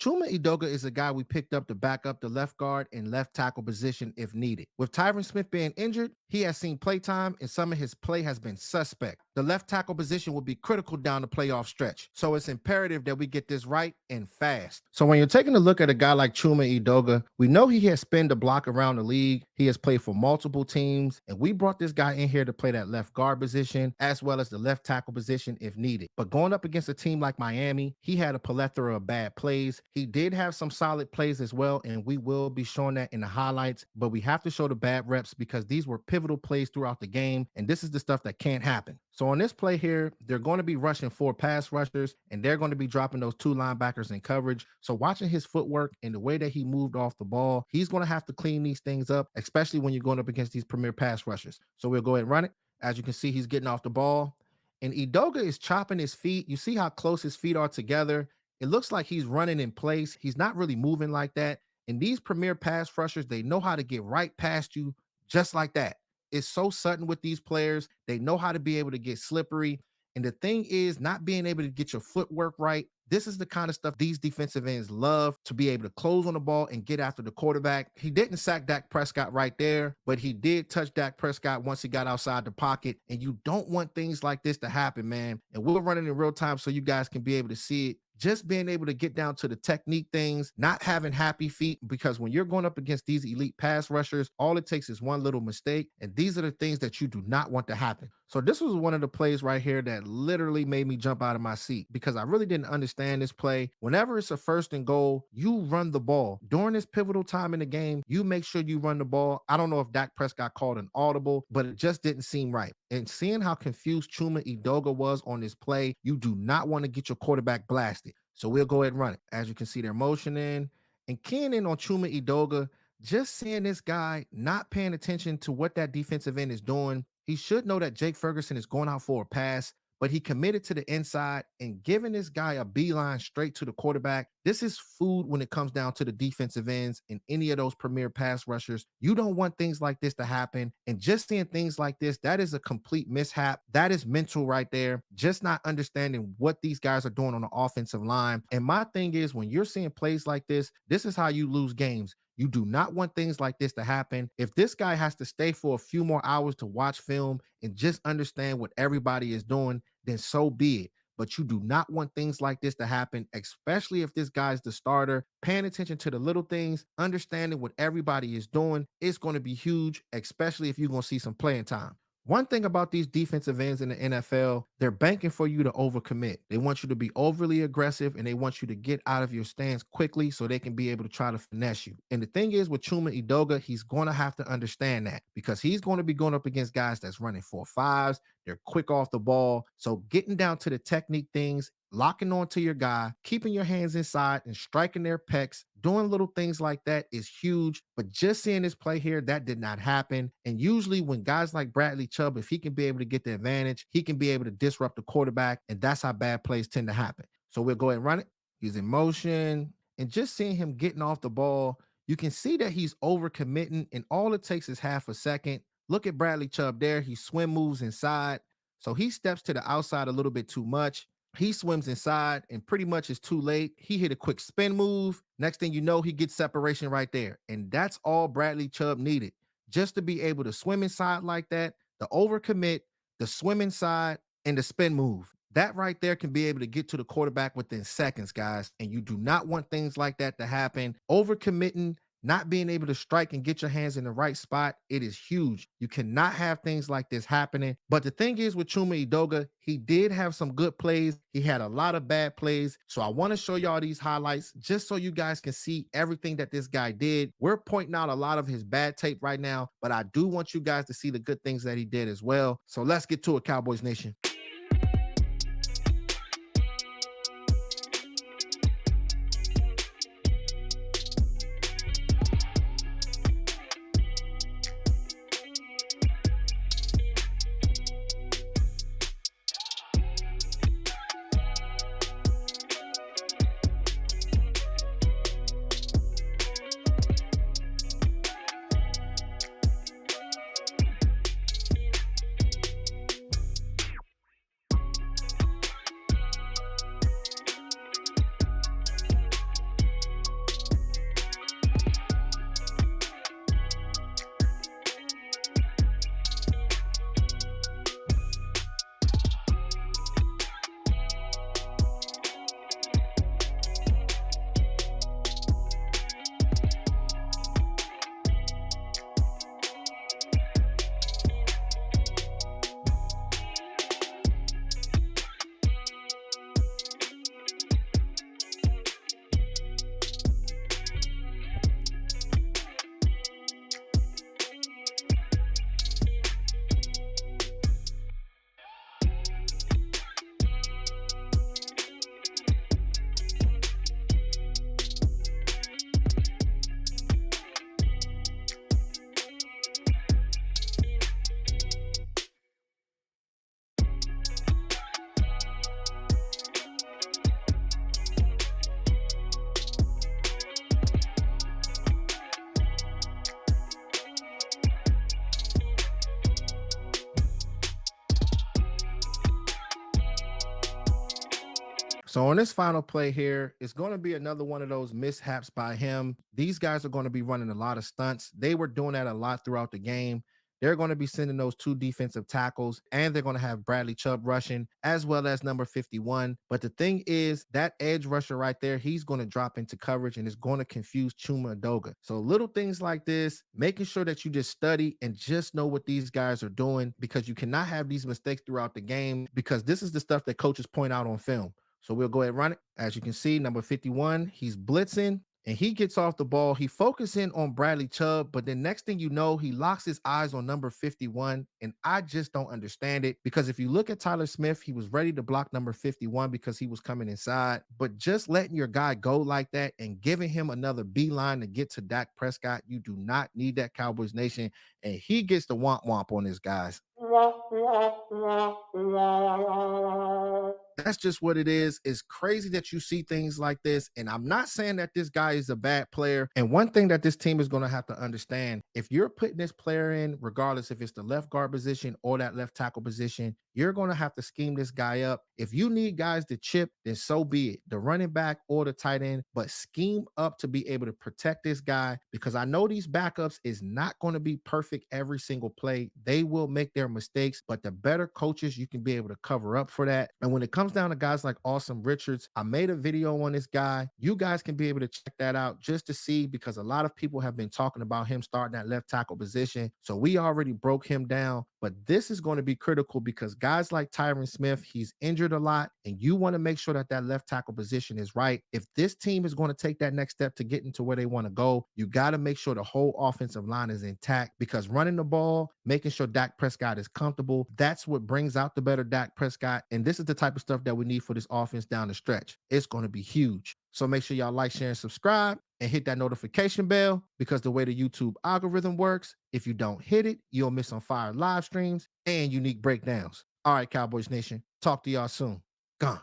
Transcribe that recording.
Chuma Edoga is a guy we picked up to back up the left guard and left tackle position if needed. With Tyron Smith being injured, he has seen play time and some of his play has been suspect. The left tackle position will be critical down the playoff stretch, so it's imperative that we get this right and fast. So when you're taking a look at a guy like Chuma Edoga, we know he has spent the block around the league. He has played for multiple teams, and we brought this guy in here to play that left guard position as well as the left tackle position if needed. But going up against a team like Miami, he had a plethora of bad plays. He did have some solid plays as well, and we will be showing that in the highlights, but we have to show the bad reps because these were pivotal plays throughout the game, and this is the stuff that can't happen. So on this play here, they're going to be rushing 4 pass rushers, and they're going to be dropping those 2 linebackers in coverage. So watching his footwork and the way that he moved off the ball, he's going to have to clean these things up, especially when you're going up against these premier pass rushers. So we'll go ahead and run it. As you can see, he's getting off the ball, and Edoga is chopping his feet. You see how close his feet are together. It looks like he's running in place. He's not really moving like that. And these premier pass rushers, they know how to get right past you just like that. It's so sudden with these players. They know how to be able to get slippery. And the thing is, not being able to get your footwork right, this is the kind of stuff these defensive ends love, to be able to close on the ball and get after the quarterback. He didn't sack Dak Prescott right there, but he did touch Dak Prescott once he got outside the pocket. And you don't want things like this to happen, man. And we're running in real time so you guys can be able to see it. Just being able to get down to the technique things, not having happy feet, because when you're going up against these elite pass rushers, all it takes is one little mistake, and these are the things that you do not want to happen. So this was one of the plays right here that literally made me jump out of my seat because I really didn't understand this play. Whenever it's a 1st and goal, you run the ball. During this pivotal time in the game, you make sure you run the ball. I don't know if Dak Prescott called an audible, but it just didn't seem right. And seeing how confused Chuma Edoga was on this play, you do not want to get your quarterback blasted. So we'll go ahead and run it. As you can see, they're motioning and keying in on Chuma Edoga. Just seeing this guy not paying attention to what that defensive end is doing. He should know that Jake Ferguson is going out for a pass, but he committed to the inside and giving this guy a beeline straight to the quarterback. This is food when it comes down to the defensive ends and any of those premier pass rushers. You don't want things like this to happen. And just seeing things like this, that is a complete mishap. That is mental right there. Just not understanding what these guys are doing on the offensive line. And my thing is, when you're seeing plays like this is how you lose games. You do not want things like this to happen. If this guy has to stay for a few more hours to watch film and just understand what everybody is doing, then so be it. But you do not want things like this to happen, especially if this guy's the starter. Paying attention to the little things, understanding what everybody is doing, it's going to be huge, especially if you're going to see some playing time. One thing about these defensive ends in the NFL, they're banking for you to overcommit. They want you to be overly aggressive and they want you to get out of your stance quickly so they can be able to try to finesse you. And the thing is with Chuma Edoga, he's going to have to understand that because he's going to be going up against guys that's running 4.5s. They're quick off the ball. So getting down to the technique things, locking on to your guy, keeping your hands inside and striking their pecs, doing little things like that is huge. But just seeing this play here, that did not happen. And usually when guys like Bradley Chubb, if he can be able to get the advantage, he can be able to disrupt the quarterback. And that's how bad plays tend to happen. So we'll go ahead and run it. He's in motion. And just seeing him getting off the ball, you can see that he's overcommitting. And all it takes is half a second. Look at Bradley Chubb there. He swim moves inside. So he steps to the outside a little bit too much. He swims inside and pretty much is too late. He hit a quick spin move. Next thing you know, he gets separation right there. And that's all Bradley Chubb needed. Just to be able to swim inside like that, the overcommit, the swim inside, and the spin move. That right there can be able to get to the quarterback within seconds, guys. And you do not want things like that to happen. Overcommitting, not being able to strike and get your hands in the right spot, it is huge. You cannot have things like this happening. But the thing is with Chuma Edoga, he did have some good plays. He had a lot of bad plays. So I want to show y'all these highlights just so you guys can see everything that this guy did. We're pointing out a lot of his bad tape right now, but I do want you guys to see the good things that he did as well. So let's get to it, Cowboys Nation. So on this final play here, it's going to be another one of those mishaps by him. These guys are going to be running a lot of stunts. They were doing that a lot throughout the game. They're going to be sending those two defensive tackles, and they're going to have Bradley Chubb rushing as well as number 51. But the thing is, that edge rusher right there, he's going to drop into coverage and it's going to confuse Chuma Edoga. So little things like this, making sure that you just study and just know what these guys are doing, because you cannot have these mistakes throughout the game, because this is the stuff that coaches point out on film. So we'll go ahead and run it. As you can see, number 51, he's blitzing and he gets off the ball. He focusing on Bradley Chubb, but then next thing you know, he locks his eyes on number 51. And I just don't understand it, because if you look at Tyler Smith, he was ready to block number 51 because he was coming inside. But just letting your guy go like that and giving him another beeline to get to Dak Prescott, you do not need that, Cowboys Nation. And he gets the womp womp on this, guys. That's just what it is. It's crazy that you see things like this. And I'm not saying that this guy is a bad player. And one thing that this team is going to have to understand, if you're putting this player in, regardless if it's the left guard position or that left tackle position, you're going to have to scheme this guy up. If you need guys to chip, then so be it, the running back or the tight end, but scheme up to be able to protect this guy, because I know these backups is not going to be perfect every single play. They will make their mistakes, but the better coaches, you can be able to cover up for that. And when it comes down to guys like Awesome Richards, I made a video on this guy. You guys can be able to check that out just to see, because a lot of people have been talking about him starting that left tackle position. So we already broke him down, but this is going to be critical because guys like Tyron Smith, he's injured a lot, and you want to make sure that that left tackle position is right. If this team is going to take that next step to get into where they want to go, you got to make sure the whole offensive line is intact, because running the ball, making sure Dak Prescott is comfortable, that's what brings out the better Dak Prescott. And this is the type of stuff that we need for this offense down the stretch. It's going to be huge. So make sure y'all like, share, and subscribe, and hit that notification bell, because the way the YouTube algorithm works, if you don't hit it, you'll miss on fire live streams and unique breakdowns. All right, Cowboys Nation, talk to y'all soon. Gone.